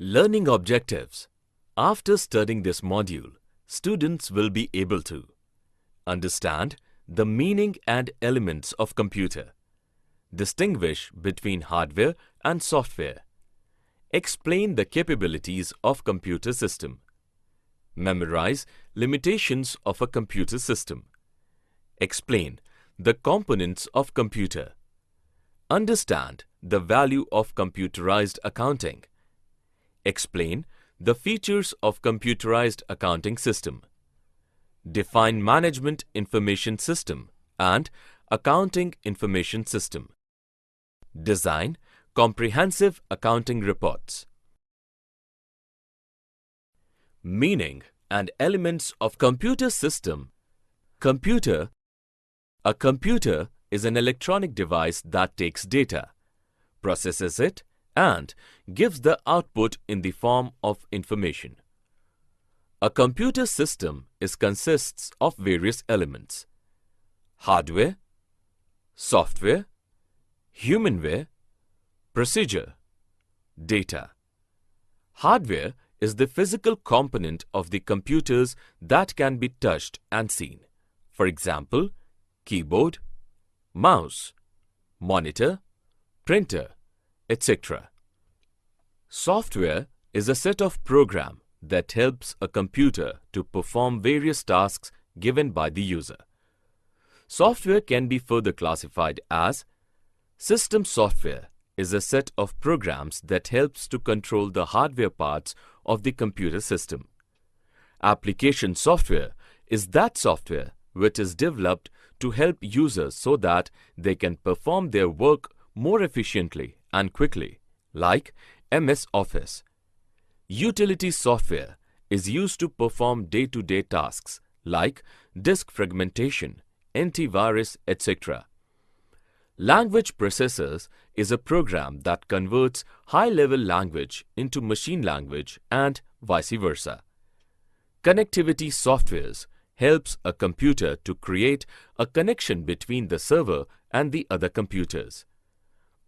Learning objectives. After studying this module, students will be able to understand the meaning and elements of computer, distinguish between hardware and software, explain the capabilities of computer system, memorize limitations of a computer system, explain the components of computer, understand the value of computerized accounting, explain the features of computerized accounting system, define management information system and accounting information system, design comprehensive accounting reports. Meaning and elements of computer system. Computer. A computer is an electronic device that takes data, processes it, and gives the output in the form of information. A computer system consists of various elements: hardware, software, humanware, procedure, data. Hardware is the physical component of the computers that can be touched and seen. For example, keyboard, mouse, monitor, printer, etc. Software is a set of programs that helps a computer to perform various tasks given by the user. Software can be further classified as system software is a set of programs that helps to control the hardware parts of the computer system. Application software is that software which is developed to help users so that they can perform their work more efficiently and quickly, like MS Office. Utility software is used to perform day-to-day tasks like disk fragmentation, antivirus, etc. Language processors is a program that converts high-level language into machine language and vice versa. Connectivity softwares helps a computer to create a connection between the server and the other computers.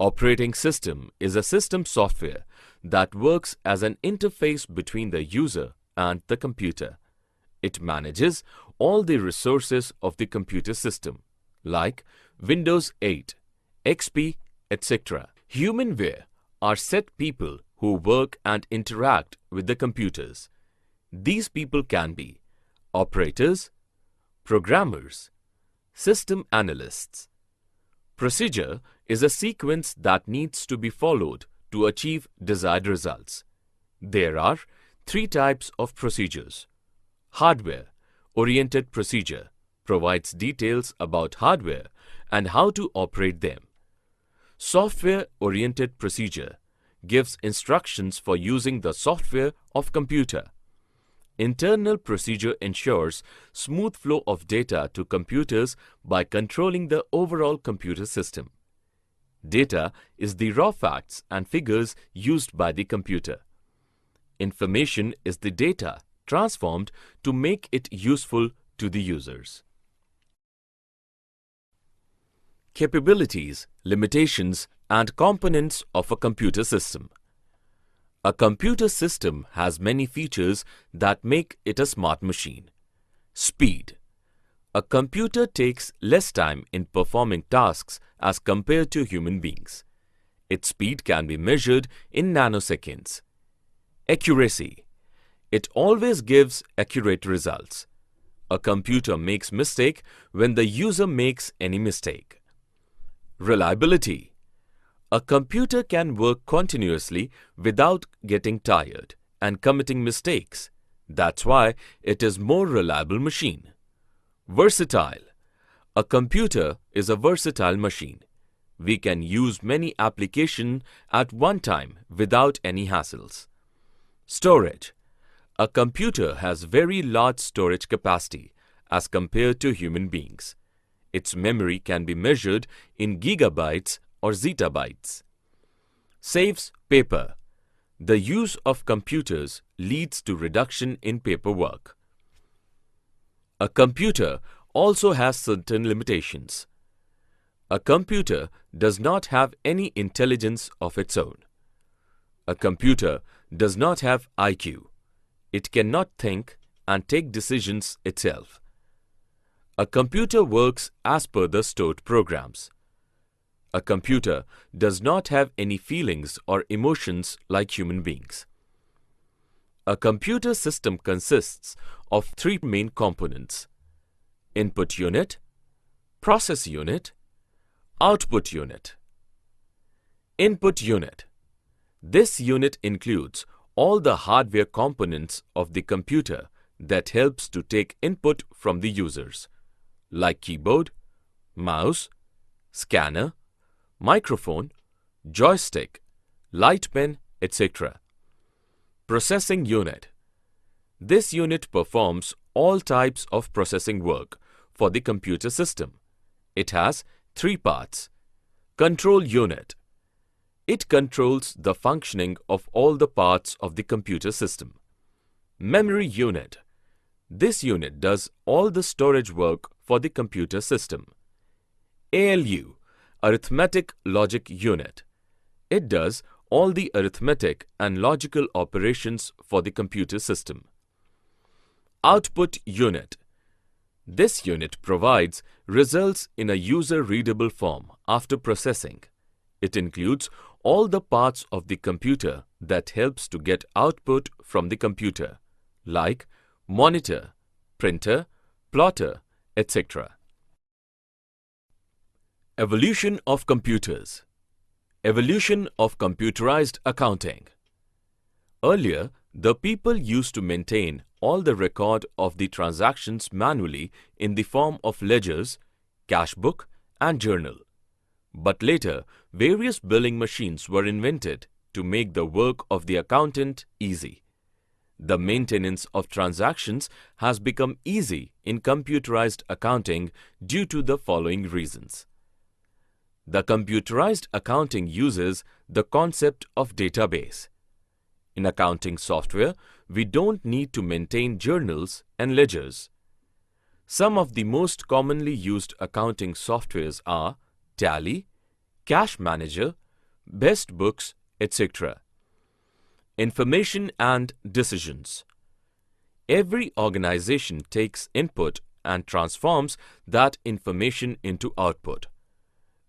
Operating system is a system software that works as an interface between the user and the computer. It manages all the resources of the computer system, like Windows 8, XP, etc. Humanware are set people who work and interact with the computers. These people can be operators, programmers, system analysts. Procedure is a sequence that needs to be followed to achieve desired results. There are three types of procedures. Hardware-oriented procedure provides details about hardware and how to operate them. Software-oriented procedure gives instructions for using the software of computer. Internal procedure ensures smooth flow of data to computers by controlling the overall computer system. Data is the raw facts and figures used by the computer. Information is the data transformed to make it useful to the users. Capabilities, limitations, and components of a computer system. A computer system has many features that make it a smart machine. Speed. A computer takes less time in performing tasks as compared to human beings. Its speed can be measured in nanoseconds. Accuracy. It always gives accurate results. A computer makes mistake when the user makes any mistake. Reliability. A computer can work continuously without getting tired and committing mistakes. That's why it is more reliable machine. Versatile. A computer is a versatile machine. We can use many applications at one time without any hassles. Storage. A computer has very large storage capacity as compared to human beings. Its memory can be measured in gigabytes or zettabytes. Saves paper. The use of computers leads to reduction in paperwork. A computer also has certain limitations. A computer does not have any intelligence of its own. A computer does not have IQ. It cannot think and take decisions itself. A computer works as per the stored programs. A computer does not have any feelings or emotions like human beings. A computer system consists of three main components: input unit, process unit, output unit. Input unit. This unit includes all the hardware components of the computer that helps to take input from the users, like keyboard, mouse, scanner, microphone, joystick, light pen, etc. Processing unit. This unit performs all types of processing work for the computer system. It has three parts. Control unit. It controls the functioning of all the parts of the computer system. Memory unit. This unit does all the storage work for the computer system. ALU, Arithmetic Logic Unit. It does all the arithmetic and logical operations for the computer system. Output unit. This unit provides results in a user-readable form after processing. It includes all the parts of the computer that helps to get output from the computer, like monitor, printer, plotter, etc. Evolution of computers. Evolution of computerized accounting. Earlier, the people used to maintain all the record of the transactions manually in the form of ledgers, cash book, and journal. But later, various billing machines were invented to make the work of the accountant easy. The maintenance of transactions has become easy in computerized accounting due to the following reasons. The computerized accounting uses the concept of database. In accounting software, we don't need to maintain journals and ledgers. Some of the most commonly used accounting softwares are Tally, Cash Manager, Best Books, etc. Information and decisions. Every organization takes input and transforms that information into output.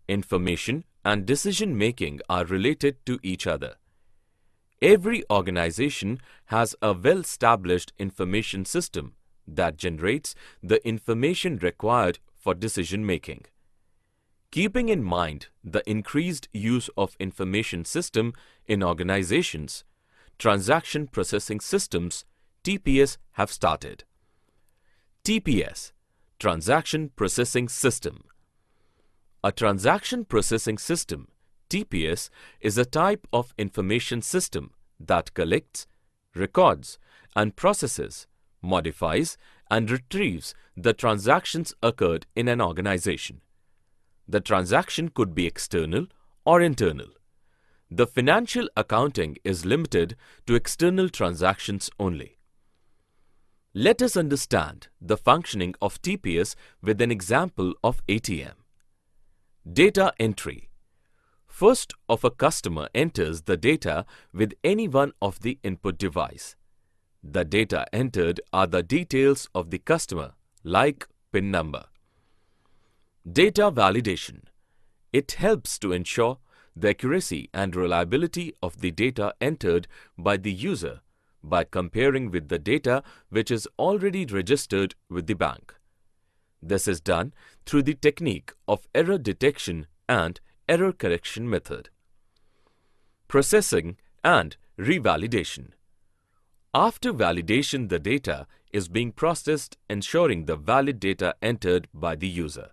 Information and decision-making are related to each other. Every organization has a well-established information system that generates the information required for decision-making. Keeping in mind the increased use of information system in organizations, transaction processing systems (TPS) have started. TPS, Transaction Processing System. A transaction processing system (TPS) is a type of information system that collects, records, and processes, modifies, and retrieves the transactions occurred in an organization. The transaction could be external or internal. The financial accounting is limited to external transactions only. Let us understand the functioning of TPS with an example of ATM. Data entry. First of a customer enters the data with any one of the input device. The data entered are the details of the customer, like PIN number. Data validation. It helps to ensure the accuracy and reliability of the data entered by the user by comparing with the data which is already registered with the bank. This is done through the technique of error detection and error correction method. Processing and revalidation. After validation, the data is being processed, ensuring the valid data entered by the user.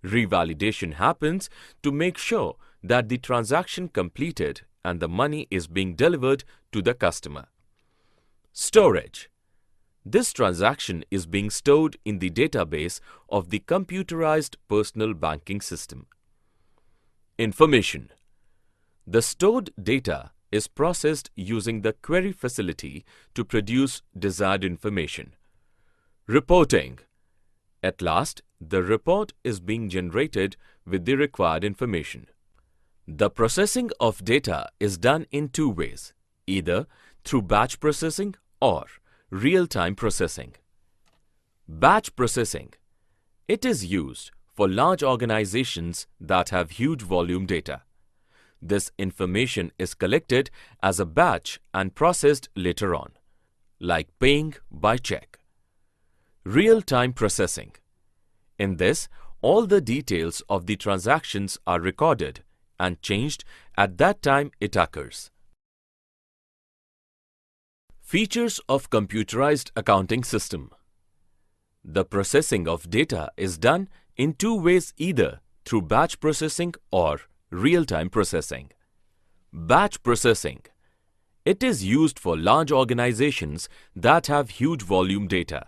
Revalidation happens to make sure that the transaction completed and the money is being delivered to the customer. Storage. This transaction is being stored in the database of the computerized personal banking system. Information. The stored data is processed using the query facility to produce desired information. Reporting. At last, the report is being generated with the required information. The processing of data is done in two ways, either through batch processing or real-time processing. Batch processing. It is used for large organizations that have huge volume data. This information is collected as a batch and processed later on, like paying by check. Real-time processing. In this, all the details of the transactions are recorded and changed at that time it occurs. Features of computerized accounting system. The processing of data is done in two ways, either through batch processing or real-time processing. Batch processing. It is used for large organizations that have huge volume data.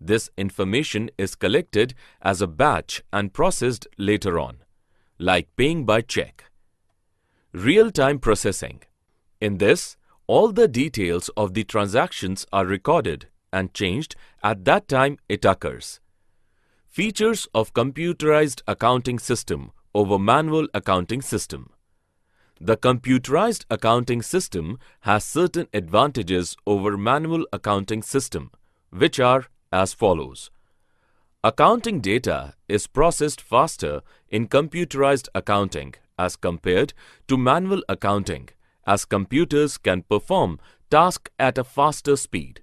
This information is collected as a batch and processed later on, like paying by check. Real-time processing. In this, all the details of the transactions are recorded and changed at that time it occurs. Features of computerized accounting system over manual accounting system. The computerized accounting system has certain advantages over manual accounting system, which are as follows. Accounting data is processed faster in computerized accounting as compared to manual accounting, as computers can perform tasks at a faster speed.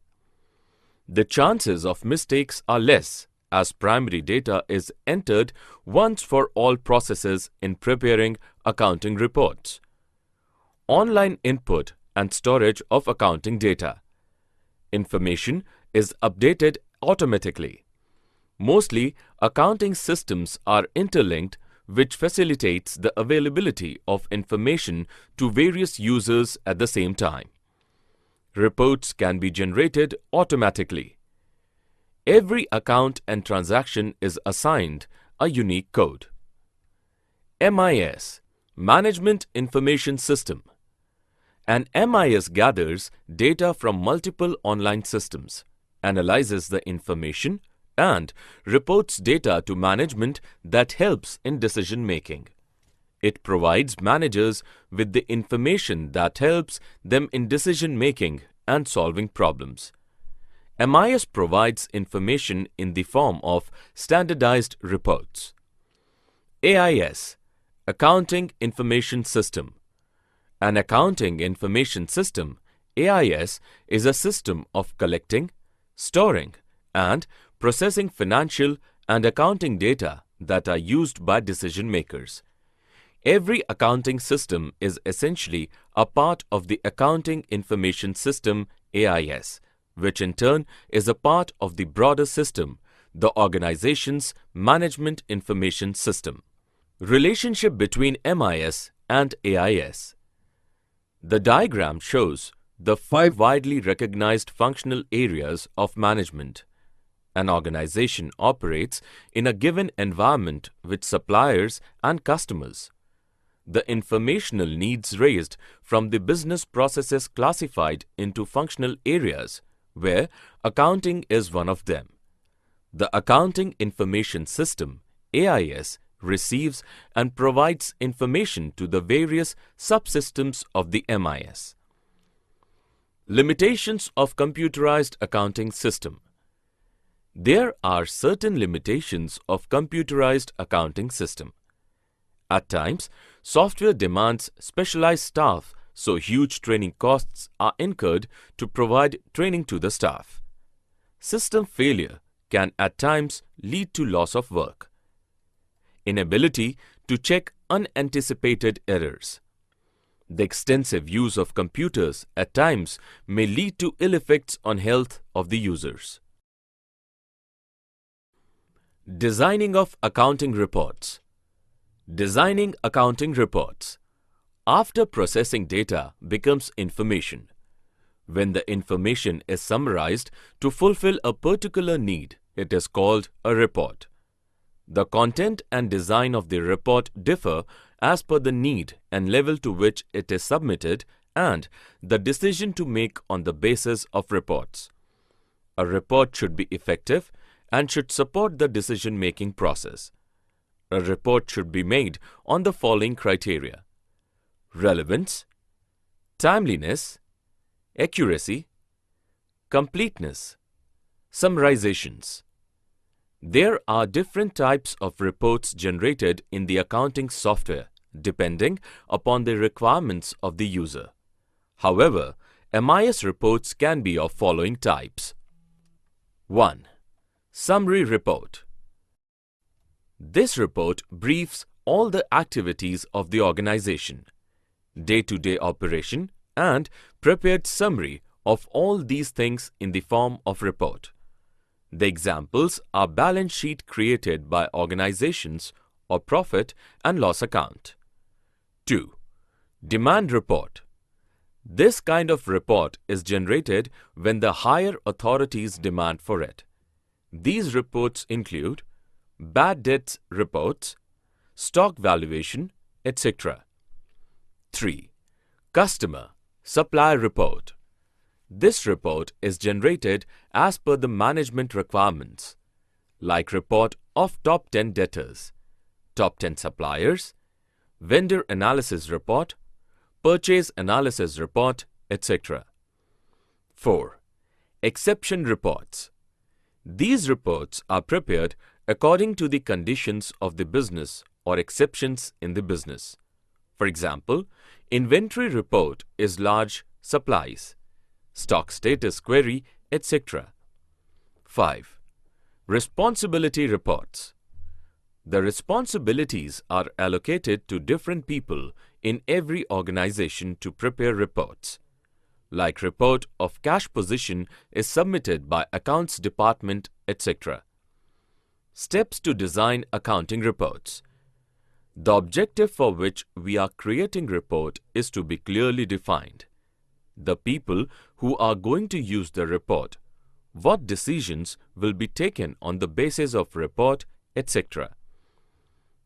The chances of mistakes are less as primary data is entered once for all processes in preparing accounting reports. Online input and storage of accounting data. Information is updated automatically. Mostly, accounting systems are interlinked, which facilitates the availability of information to various users at the same time. Reports can be generated automatically. Every account and transaction is assigned a unique code. MIS, Management Information System. An MIS gathers data from multiple online systems, analyzes the information, and reports data to management that helps in decision making. It provides managers with the information that helps them in decision making and solving problems. MIS provides information in the form of standardized reports. AIS, Accounting Information System. An accounting information system, AIS, is a system of collecting, storing, and processing financial and accounting data that are used by decision makers. Every accounting system is essentially a part of the Accounting Information System, AIS, which in turn is a part of the broader system, the organization's Management Information System. Relationship between MIS and AIS. The diagram shows the 5 widely recognized functional areas of management. An organization operates in a given environment with suppliers and customers. The informational needs raised from the business processes classified into functional areas, where accounting is one of them. The Accounting Information System, AIS, receives and provides information to the various subsystems of the MIS. Limitations of computerized accounting system. There are certain limitations of computerized accounting system. At times, software demands specialized staff, so huge training costs are incurred to provide training to the staff. System failure can at times lead to loss of work. Inability to check unanticipated errors. The extensive use of computers at times may lead to ill effects on health of the users. Designing of accounting reports. Designing accounting reports. After processing data becomes information. When the information is summarized to fulfill a particular need, it is called a report. The content and design of the report differ as per the need and level to which it is submitted and the decision to make on the basis of reports. A report should be effective and should support the decision-making process. A report should be made on the following criteria: relevance, timeliness, accuracy, completeness, summarizations. There are different types of reports generated in the accounting software depending upon the requirements of the user. However, MIS reports can be of following types. 1. Summary report. This report briefs all the activities of the organization, day-to-day operation, and prepared summary of all these things in the form of report. The examples are balance sheet created by organizations or profit and loss account. 2. Demand report. This kind of report is generated when the higher authorities demand for it. These reports include bad debts reports, stock valuation, etc. 3. Customer Supply report. This report is generated as per the management requirements, like report of top 10 debtors, top 10 suppliers, vendor analysis report, purchase analysis report, etc. 4. Exception reports. These reports are prepared according to the conditions of the business or exceptions in the business. For example, inventory report is large supplies, stock status query, etc. 5. Responsibility reports. The responsibilities are allocated to different people in every organization to prepare reports. Like report of cash position is submitted by accounts department, etc. Steps to design accounting reports. The objective for which we are creating report is to be clearly defined. The people who are going to use the report, what decisions will be taken on the basis of report, etc.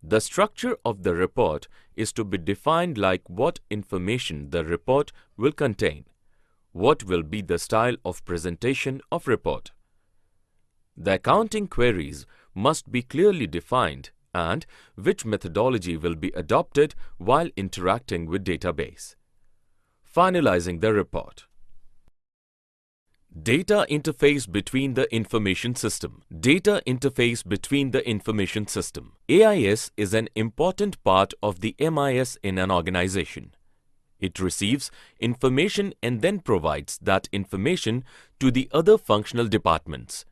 The structure of the report is to be defined like what information the report will contain, what will be the style of presentation of report. The accounting queries must be clearly defined and which methodology will be adopted while interacting with database. Finalizing the report. Data interface between the information system. Data interface between the information system. AIS is an important part of the MIS in an organization. It receives information and then provides that information to the other functional departments.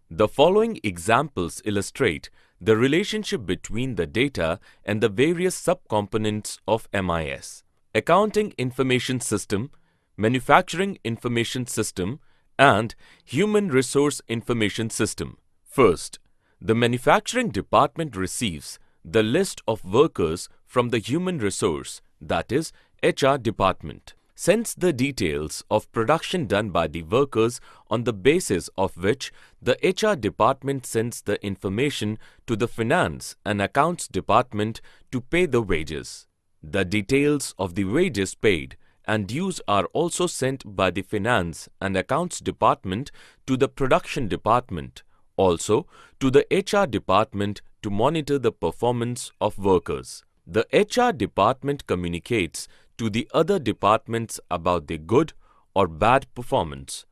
The following examples illustrate the relationship between the data and the various subcomponents of MIS. Accounting Information System, Manufacturing Information System, and Human Resource Information System. First, the manufacturing department receives the list of workers from the human resource, that is, HR department, sends the details of production done by the workers on the basis of which the HR department sends the information to the finance and accounts department to pay the wages. The details of the wages paid and dues are also sent by the finance and accounts department to the production department, also to the HR department to monitor the performance of workers. The HR department communicates to the other departments about the good or bad performance.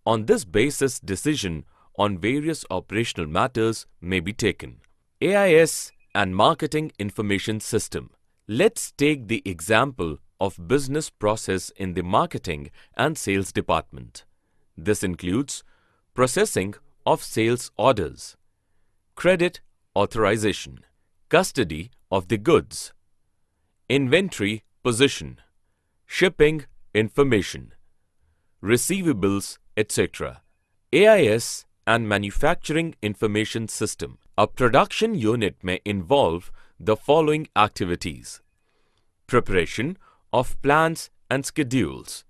On this basis, decision on various operational matters may be taken. AIS and Marketing Information System. Let's take the example of business process in the marketing and sales department. This includes processing of sales orders, credit authorization, custody of the goods, inventory position, shipping information, receivables, etc. AIS and Manufacturing Information System. A production unit may involve the following activities: preparation of plans and schedules,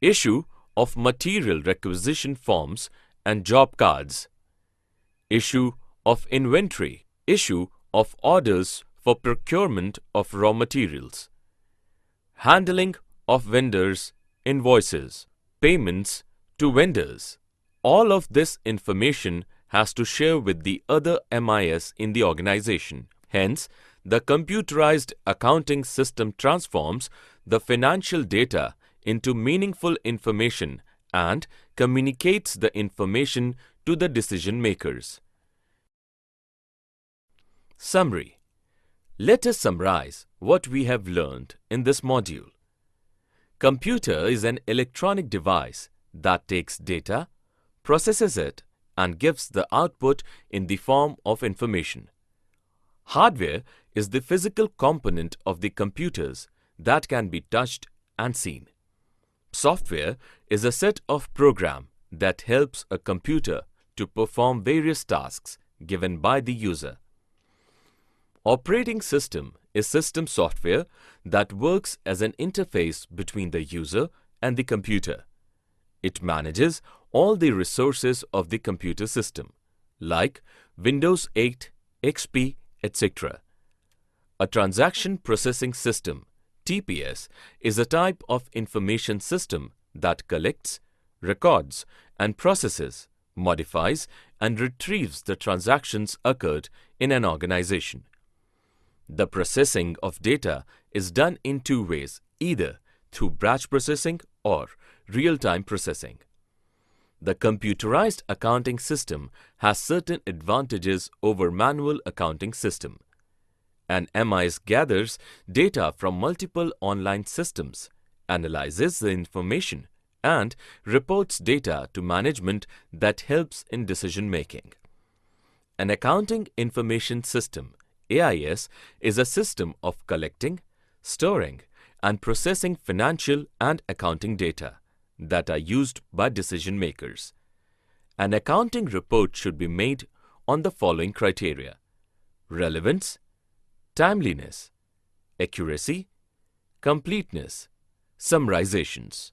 issue of material requisition forms and job cards, issue of inventory, issue of orders for procurement of raw materials, handling of vendors' invoices, payments to vendors. All of this information has to share with the other MIS in the organization. Hence, The computerized accounting system transforms the financial data into meaningful information and communicates the information to the decision makers. Summary. Let us summarize what we have learned in this module. Computer is an electronic device that takes data, processes it, and gives the output in the form of information. Hardware is the physical component of the computers that can be touched and seen. Software is a set of programs that helps a computer to perform various tasks given by the user. Operating system is system software that works as an interface between the user and the computer. It manages all the resources of the computer system, like Windows 8, XP, etc. A transaction processing system, TPS, is a type of information system that collects, records, and processes, modifies, and retrieves the transactions occurred in an organization. The processing of data is done in two ways, either through batch processing or real-time processing. The computerized accounting system has certain advantages over manual accounting system. An MIS gathers data from multiple online systems, analyzes the information, and reports data to management that helps in decision-making. An accounting information system, AIS, is a system of collecting, storing, and processing financial and accounting data that are used by decision makers. An accounting report should be made on the following criteria: relevance, timeliness, accuracy, completeness, summarizations.